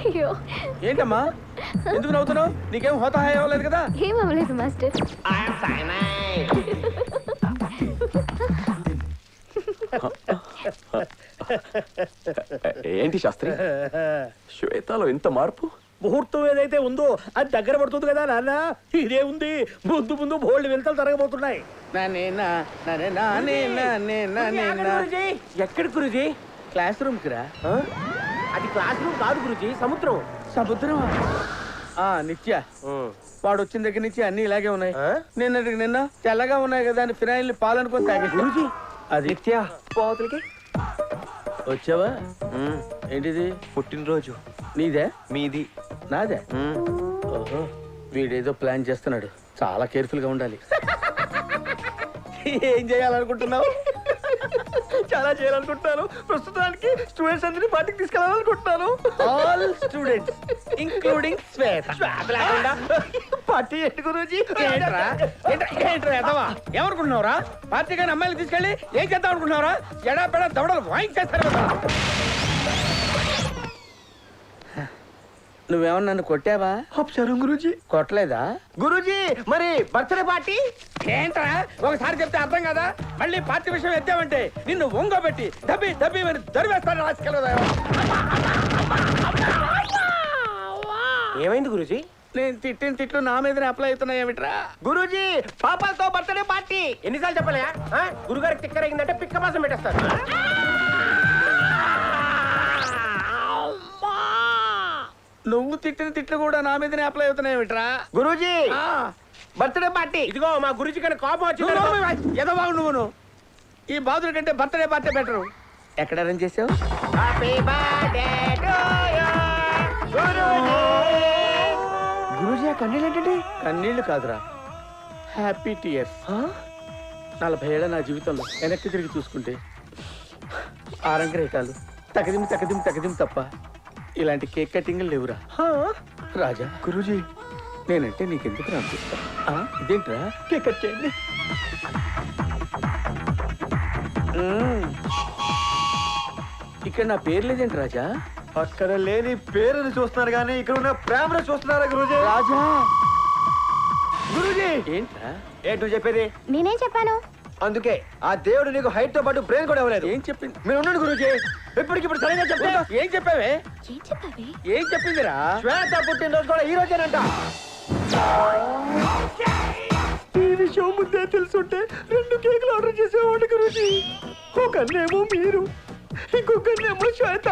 అయ్యో ఏంటమ్మా ఎందుకు నవ్వుతున్నావు? నీకేం హోతా హాయ్ అవ్వలేదు కదా? ఏం అవ్వలేదు మాస్టర్. ఏంటి శాస్త్రి, శ్వేతలో ఇంత మార్పు? ముహూర్తం ఏదైతే ఉందో అది దగ్గర పడుతుంది కదా నాన్న. ఇదే ఉంది, ముందు ముందు బోల్డ్ వెళ్తాలు జరగబోతున్నాయి. ఎక్కడ గురుజీ? క్లాస్ రూమ్ కి రా. అది క్లాస్ రూమ్ కాదు గురుజీ, సముద్రం. సముద్రం నిత్య వాడు వచ్చిన దగ్గర నుంచి అన్ని ఇలాగే ఉన్నాయి. నిన్న తెల్లగా ఉన్నాయి కదా అని ఫినాయిల్ పాలనుకొని తాగే గురుజీ. అది నిత్య పోతలకి వచ్చావా? ఏంటిది? పుట్టినరోజు. నీదే? మీది. నాదే. ఓహో, వీడేదో ప్లాన్ చేస్తున్నాడు. చాలా కేర్ఫుల్ గా ఉండాలి. ఏం చేయాలనుకుంటున్నావు? చాలా చేయాలనుకుంటున్నాను. ప్రస్తుతానికి స్టూడెంట్స్ అందరినీ పార్టీకి తీసుకెళ్ళాలనుకుంటున్నాను. ఆల్ స్టూడెంట్స్ ఇంక్లూడింగ్ శ్వేత. పార్టీ ఏంటి గురూజీ? ఏంట్రా ఎదవా? ఏమనుకుంటున్నావురా? పార్టీ కానీ అమ్మాయిలు తీసుకెళ్ళి ఏం చేద్దాం అనుకుంటున్నావురా? ఎడా పెడా దవడలు వాయించేస్తారు కదా. నువ్వేమన్నా నన్ను కొట్టావా? అప్సరం గురూజీ. కొట్టలేదా? గురూజీ మరి బర్త్డే పార్టీ ఏంట్రా ఒకసారి చెప్తే అర్థం కదా? మళ్ళీ పార్టీ విషయం ఎత్తామంటే నిన్ను ఒంగోబెట్టి దబ్బి దబ్బి అని దరివేస్తాను రాసుకెళ్ళదా. ఏమైంది గురుజీ? నేను తిట్టిన తిట్లు నా మీదనే అప్లై అవుతున్నాయి ఏమిట్రా? గురూజీ పాపాలతో బర్త్డే పార్టీ. ఎన్నిసార్లు చెప్పలే? గురుగారికి తిక్కరగిందంటే పిక్క మాసం పెట్టేస్తారు. నువ్వు తిట్టిన తిట్లు కూడా నా మీదనే అప్లై అవుతున్నాయి ఏమిట్రా? Guruji birthday party. ఇదిగో మా గురుజీ కానీ కోపం వచ్చింది. ఏదో బాగు నువ్వును. ఈ బాధుల కంటే బర్త్డే పార్టీ బెటరు. ఎక్కడ అరేంజ్ చేసావు? గురూజీ ఆ కన్నీళ్ళు ఏంటండి? కన్నీళ్లు కాదురా, హ్యాపీ టీయర్స్. 40 ఏళ్ల నా జీవితంలో వెనక్కి తిరిగి చూసుకుంటే ఆరంగరేటాలు తగదిమి తగదిమి తగదిమి తప్ప ఇలాంటి కేక్ కటింగ్లు లేవురా. రాజా, గురూజీ నేనంటే నీకెందుకు అనిపిస్తా? ఇదేంట్రా? కేక్ కట్ చేయండి. ఇక్కడ నా పేరు లేదేంటి రాజా? అక్కడ లేని పేరుని చూస్తున్నారు కానీ ఇక్కడ ఉన్న ప్రేమను చూస్తున్నారా గురూజీ? రాజా, గురూజీ ఏంట్రా? ఏంటి నువ్వు చెప్పేది? నేనేం చెప్పాను? అందుకే ఆ దేవుడు నీకు హైట్ తో పాటు బ్రెయిన్ కూడా ఇవ్వలేదు. ఏం చెప్పింది? మీరు ఉండండి గురూజీ, ఇప్పటికిప్పుడు సరిగా చెప్పండి. ఏం చెప్పావే? ఏం చెప్పావి? ఏం చెప్పిందిరా? శ్వేత పుట్టినరోజు కూడా ఈ రోజేనంట. ఈ విషయం ముందే తెలుసుంటే 2 కేకులు ఆర్డర్ చేసేవాడు గురూజీ. ఒకన్నేమో మీరు, ఇంకొకన్నేమో శ్వేత.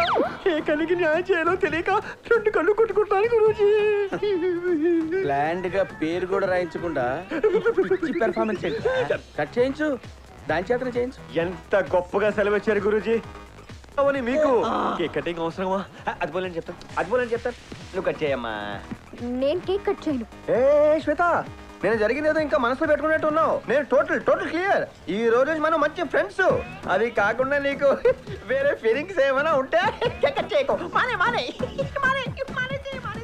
ఏ కలిగి న్యాయం చేయాలో తెలియక 2 కళ్ళు కొట్టుకుంటాను గురూజీ. ప్లాండ్ గా పేరు కూడా రాయించకుండా పెర్ఫార్మెన్స్ కట్ చేయించు, దాని చేతనే చేయించు. ఎంత గొప్పగా సెలవిచ్చారు గురూజీ. అవని మీకు కేక్ కటింగ్ అవసరమా? అది పోలేని చెప్తాను. నువ్వు కట్ చేయమ్మా. నేను కేక్ కట్ చేయను. ఏ శ్వేత, నేను జరిగింది ఏదో ఇంకా మనసులో పెట్టుకున్నట్టు ఉన్నావు. నేను టోటల్ క్లియర్. ఈ రోజు మనం మంచి ఫ్రెండ్స్. అది కాకుండా నీకు వేరే ఫీలింగ్స్ ఏమైనా ఉంటే కట్ చేయకు.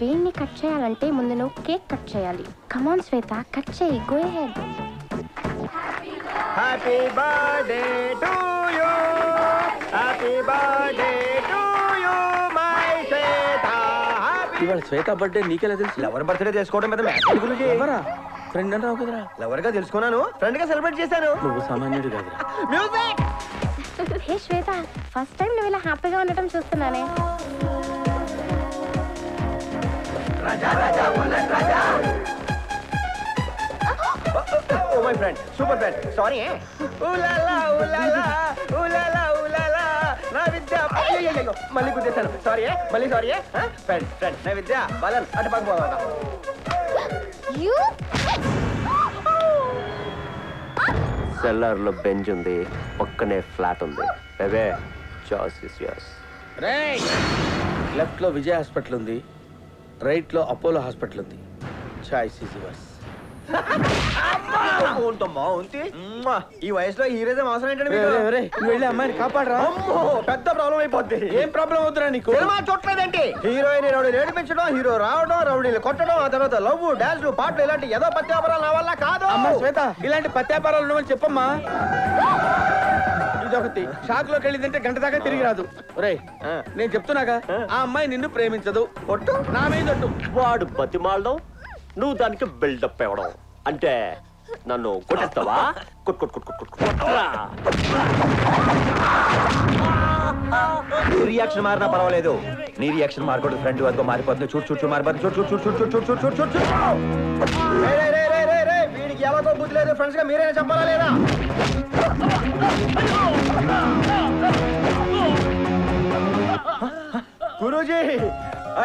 వేణ్ణి కట్ చేయాలంటే ముందు నువ్వు కేక్ కట్ చేయాలి. కమాన్ శ్వేత, కట్ చేయి. Go ahead. Happy birthday to you, happy birthday to you my Shweta. ఇవాళ శ్వేత బర్త్డే నీకెలా తెలుసు? లవర్ బర్త్డే చేసుకోవడం మీద మ్యాటర్ గురించి. ఎవరా? ఫ్రెండ్ అంటావు కదరా? లవర్ గా తెలుసుకున్నాను, ఫ్రెండ్ గా సెలబ్రేట్ చేశాను. నువ్వు సామాన్యుడు కాదురా. Music. Hey Shweta, first time నువ్వు ఇలా హ్యాపీగా ఉండటం చూస్తున్నానే. Oh my friend, super friend. Sorry. Ooh la la ooh la la ooh la la ooh la la నా విద్య. అయ్యో మళ్ళీ గుద్దేశాను. సారీ. మళ్ళీ సారీ. ఫ్రెండ్ నా విద్య బాలన్ అటు పక్క పోవాలా. సెల్లార్ లో బెంచ్ ఉంది, పక్కనే ఫ్లాట్ ఉంది. బేబే చాయిస్ ఇస్ యోర్స్. లెఫ్ట్ లో విజయ్ హాస్పిటల్ ఉంది, రైట్ లో అపోలో హాస్పిటల్ ఉంది. Choice is yours. ఈ వయసులో హీరోయిజం అవసరం ఏంటంటే మీకు? నువ్వు వెళ్ళి అమ్మాయిని కాపాడరా. అమ్మో, పెద్ద ప్రాబ్లం అయిపోద్ది. ఏం ప్రాబ్లం అవుతురా నీకు? సినిమా చూడలేదేంటి? హీరోయిన్ రౌడీలు ఏడిపించడం, హీరో రావడం, రౌడీలు కొట్టడం, ఆ తర్వాత లవ్, డాన్స్లు, పాటలు, ఇలాంటి ఏదో పత్యాపరాలు నా వల్ల కాదు. అమ్మా శ్వేత, ఇలాంటి పత్యాపారాలు ఉండవని చెప్పమ్మా. ఇదొకటి షాక్ లోకి వెళ్ళిందంటే గంట దాకా తిరిగి రాదు. ఒరేయ్ నేను చెప్తున్నాగా ఆ అమ్మాయి నిన్ను ప్రేమించదు. ఒట్టు నా మీద ఒట్టు. వాడు బతిమాలడం నువ్వు దానికి బిల్డప్ ఇవ్వడం అంటే నన్ను కొట్టేస్తావా? కొట్రా. రియాక్షన్ మారినా పర్వాలేదు, నీ రియాక్షన్ మారకూడదు. ఫ్రెండ్ వరకు మారిపోతుంది. చూడు మారిపోతుంది. చూడు. వీడికి ఎవరితో బుద్ధి లేదు. ఫ్రెండ్స్ గా మీరైనా చెప్పాలా లేదా? Guruji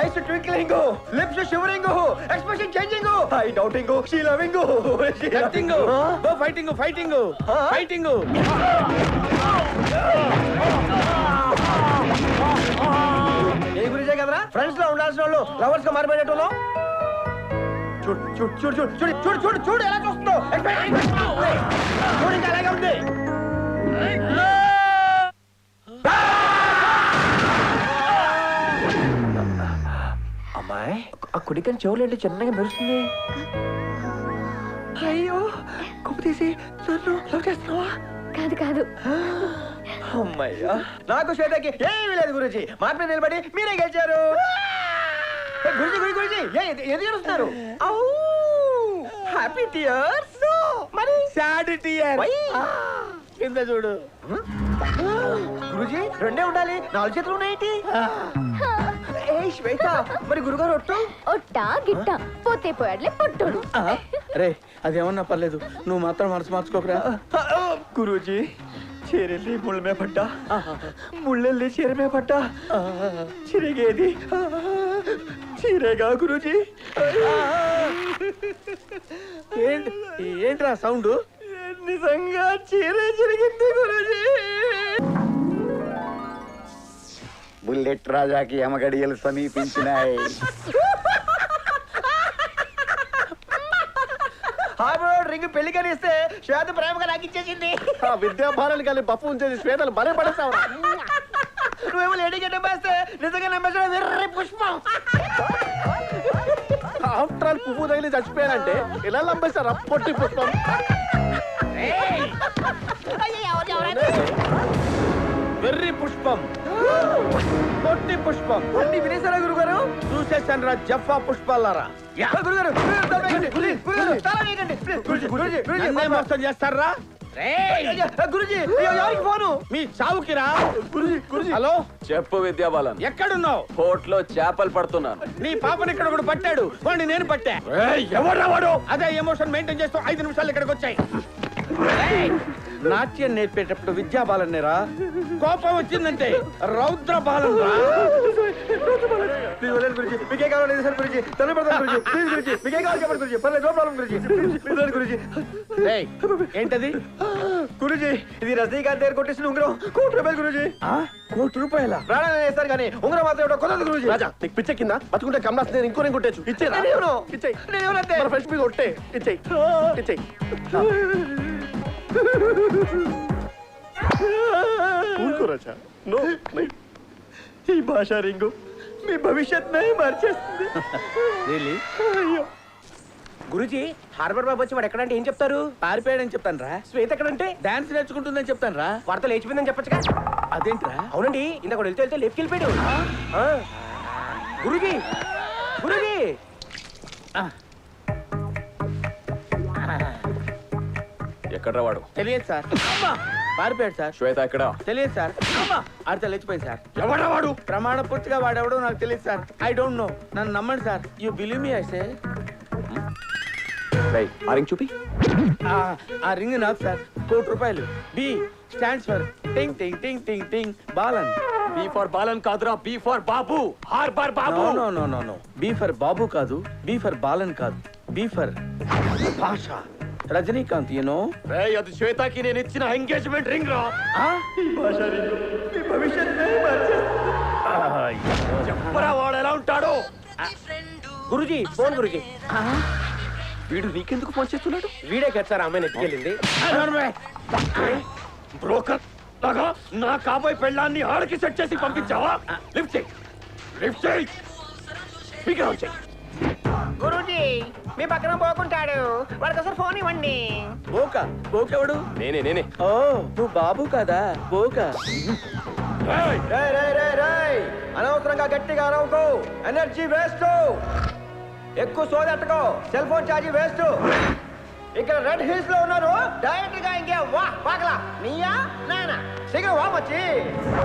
eyes twinkling, lips shivering, expression changing, I doubting, she loving, fighting fighting fighting fighting. ఏ గురించే కదరా ఫ్రెండ్స్ లో ఉండాల్సిన వాళ్ళు లవర్స్ గా మారిపోయేటోళ్ళు. చూడు ఎలా చూస్తుందో. చూడు ఇంకా అలాగే ఉంది. అమ్మాయి ఆ కుడికని చెవులు ఏంటి చిన్నగా మెరుస్తుంది. అయ్యో కుప్పు తీసి నన్ను లవ్ చేస్తున్నావా? కాదు అమ్మయ్యా నాకు శ్వేతకి ఏమీ లేదు గురుజీ. మాట మీద నిలబడి మీరే గెలిచారు. గురుజీ ఏది చేస్తున్నారు? హ్యాపీ టియర్స్ మరి సాడ్ టియర్ కింద చూడు. గురుజీ రెండే ఉండాలి, 4 చేతులు ఉన్నాయేంటి? ఏ శ్వేత మరి గురుగారు ఒట్టా గిట్ట పోతే పోయాడులే పొట్టుడు. అరే అదేమన్నా పర్లేదు, నువ్వు మాత్రం మనసు మార్చుకోకరా. గురూజీ చీరెళ్ళి ముళ్ళమే పడ్డా, ముళ్ళెళ్ళి చీరమే పడ్డా, చిరిగేది చీరేగా గురూజీ. ఏంట్రా సౌండ్? నిజంగా చీరే చిరిగింది గురూజీ. బుల్లెట్ రాజాకి యమగడియలు సమీపించినాయి. హార్బర్ రింగ్ పెళ్లి కనిస్తే శ్వేత ప్రేమగా నాకు ఇచ్చేసింది. విద్యాభారాలు కానీ బప్పు ఉంచేది శ్వేతలు బలే పడేస్తావు. నువ్వేమో లేడీ గడ్డ వేస్తే నిజంగా నమ్మేసిన వెర్రి పుష్పం. ఆఫ్టర్ ఆల్ పువ్వు తగిలి చచ్చిపోయానంటే ఇలా లంబేస్తారా పొట్టి పుష్పం? వెర్రి పుష్పం, పొట్టి పుష్పం అన్ని వినేశారా గురుగారు? చూసేసాను రా జఫా పుష్పాలారా. గురుగారు నన్నే మోసం చేస్తారా? గురుజీ ఎవరికి ఫోను? మీ చావుకిరా. హలో చెప్పు విద్యాబాలన్. ఎక్కడున్నావు? కోర్టులో చేపలు పడుతున్నాను. నీ పాపని ఇక్కడ ఒకడు పట్టాడు, వాడిని నేను పట్టా. ఎవడ్రా వాడు? అదే ఎమోషన్ మెయింటైన్ చేస్తూ 5 నిమిషాలు ఇక్కడికి వచ్చాయి. నాట్యం నేర్పేటప్పుడు విద్యాబాలన్ రా, కోపం వచ్చిందంటే రౌద్ర బాలన్ రా. మీకే కావాలి సార్ గురుజీ, తల్లి పడతాను గురుజీ. ప్లీజ్ గురుజీ, మీకే కావాలి చెప్పండి గురుజీ. పర్లేదు no problem Guruji. Please Guruji. ఏంటది? గురుజీ ఇది రజనీకాంత్ దగ్గర కొట్టేసిన ఉంగరం, ₹1,00,00,000 గురుజీ. ₹1,00,00,000? ప్రాణాలు వేస్తారు కానీ ఉంగరం మాత్రం ఎవడో కొనదు గురుజీ. రాజా నీకు పిచ్చ కింద బతుకుంటే కమ్మాస్ నేను ఇంకో కొట్టేచ్చు. ఇచ్చేరా? నేనేమనంతే మన ఫ్రెండ్స్ మీద కొట్టే. ఇచ్చేయి. ఊరుకో రాజా. నో ఈ భాషా రింగు మీ భవిష్యత్ మార్చేస్తుంది. అయ్యో గురుజీ హార్బర్ బాబు వచ్చి వాడు ఎక్కడంటే ఏం చెప్తారు? పారిపోయాడని చెప్తాను రా. శ్వేత ఎక్కడంటే డాన్స్ నేర్చుకుంటుందని చెప్తాను రా. వార్త లేచిపోయిందని చెప్పచ్చుగా. అదేంట్రా? అవునండి ఇందాక వెళ్తే లేపుకెళ్ళిపోయాడు. గురుజీ ఎక్కడ్రా వాడు? తెలియదు సార్. పారిపోయాడు సార్. శ్వేత ఎక్కడ? తెలియదు సార్. ఆడితే లేచిపోయింది సార్. ఎవడ్రా వాడు? ప్రమాణ పూర్తిగా వాడెవడో నాకు తెలియదు సార్. I don't know. నన్ను నమ్మండి sir. You believe me I say. ఆ రింగ్ చూపి. ఆ రింగ్ నాకు సార్. ₹1,00,00,000. బి స్టాండ్స్ ఫర్ టింగ్ టింగ్ టింగ్ టింగ్ టింగ్ బాలన్. బీ ఫర్ బాలన్ కాదురా, B for Babu. Harbour Babu. No no no no. B for Babu కాదు, బి ఫర్ బాలన్ కాదు, B for Basha. Rajinikanth you know. రేయ్ అది శ్వేతకి నేను ఇచ్చిన ఎంగేజ్మెంట్ రింగ్ రా. భాషా రింగు మీ భవిష్యత్ మార్చేస్తుంది. చెప్పరా వాడు ఎలా ఉంటాడో? గురుజీ ఫోన్ గురుజీ. వీడు నీకెందుకు ఫోన్ చేస్తున్నాడు? వీడే కదా సార్ అమ్మాయిని ఎత్తుకెళ్ళింది. బ్రోకర్ లాగా నా కాబోయే పెళ్ళాన్ని ఆడికి సెట్ చేసి పంపించావా? లిఫ్ట్ చేయి. స్పీకర్ ఆన్ చేయి. గురుజీ బాబుజీ మీ పక్కన పోకుంటాడు వాడికి అసలు ఫోన్ ఇవ్వండి. బోకెవడు? నేనే ఓ నువ్వు బాబు కదా బోక. రేయ్, రేయ్, రేయ్, రేయ్. అనవసరంగా గట్టిగా అరవకు, ఎనర్జీ వేస్ట్. ఎక్కువ సోదెట్టుకో, సెల్ ఫోన్ ఛార్జీ వేస్ట్. ఇక్కడ రెడ్ హిల్స్ లో ఉన్నారు డైరెక్ట్ గా ఇంకే వా పాకలా నీయా నానా శీఘ్రం వా మచ్చి.